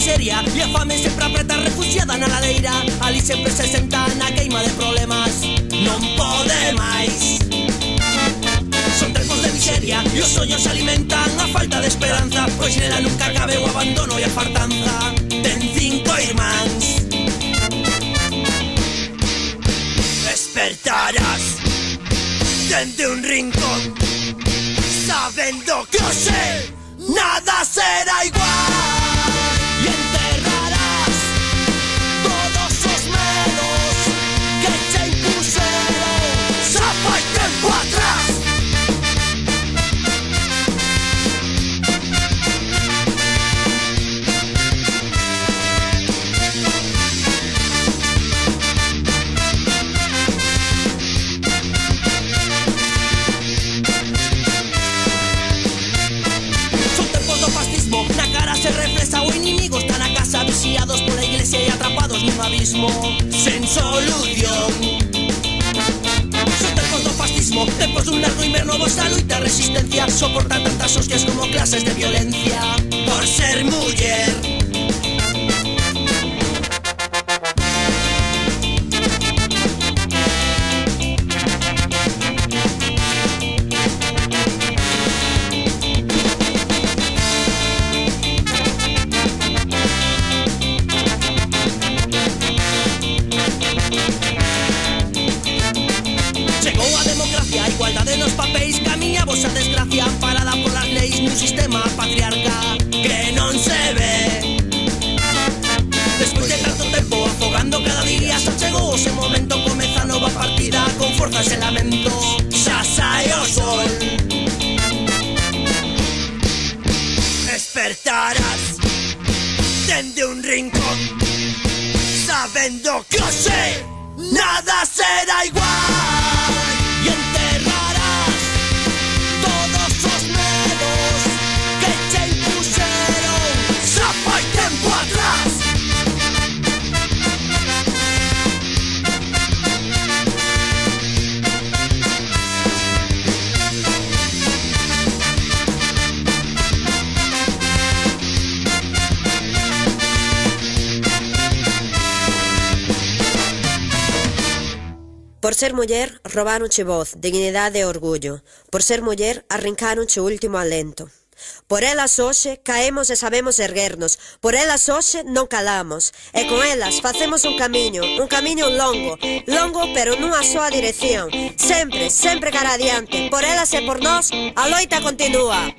miseria e a fame sempre apreta refugiada na ladeira. Ali sempre se senta na queima de problemas. Non pode máis. Son tempos de miseria e os soños alimentan a falta de esperanza, pois nela nunca cabe o abandono e a fartanza. Ten 5 irmáns. Despertarás dende un rincón, sabendo que hoxe nada será igual. E enterrarás todos os medos que che impuseron xa fai tempo atrás. Na cara se reflexa o inimigo, está na casa, vixiados pola iglesia e atrapados nun abismo sen solución. Son tempos do fascismo, tempos dun largo inverno, vosa luita, resistencia, soportar tantas hostias como clases de violencia por ser muller. Igualdade nos papéis, camiña a vosa desgracia, amparada polas leis nun sistema patriarca que non se ve. Despois de tanto tempo afogando cada día, xa chegou ese momento, comeza a nova partida con forza e lamento. Xa sae o sol. Despertarás dende un rincón, sabendo que hoxe nada será igual. E enterrarás todos os medos que che impuseron xa fai tempo atrás. Por ser muller, robaronche voz, dignidade e orgullo. Por ser muller, arrincaronche o último alento. Por elas hoxe caemos e sabemos erguernos. Por elas hoxe non calamos. E con elas facemos un camiño longo, longo pero nunha soa dirección. Sempre, sempre cara adiante. Por elas e por nós, a loita continúa.